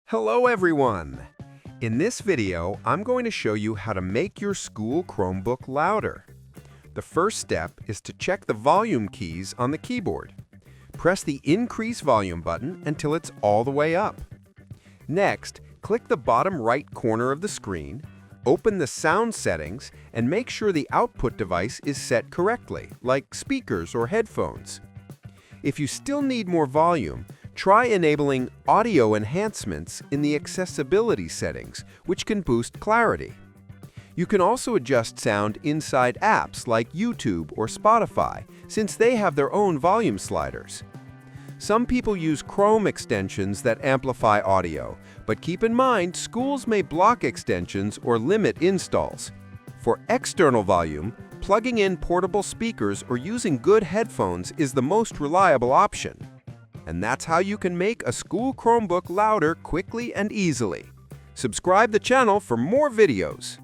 Hello everyone! In this video, I'm going to show you how to make your school Chromebook louder. The first step is to check the volume keys on the keyboard. Press the increase volume button until it's all the way up. Next, click the bottom right corner of the screen, open the sound settings, and make sure the output device is set correctly, like speakers or headphones. If you still need more volume, try enabling audio enhancements in the accessibility settings, which can boost clarity. You can also adjust sound inside apps like YouTube or Spotify, since they have their own volume sliders. Some people use Chrome extensions that amplify audio, but keep in mind schools may block extensions or limit installs. For external volume, plugging in portable speakers or using good headphones is the most reliable option. And that's how you can make a school Chromebook louder quickly and easily. Subscribe the channel for more videos.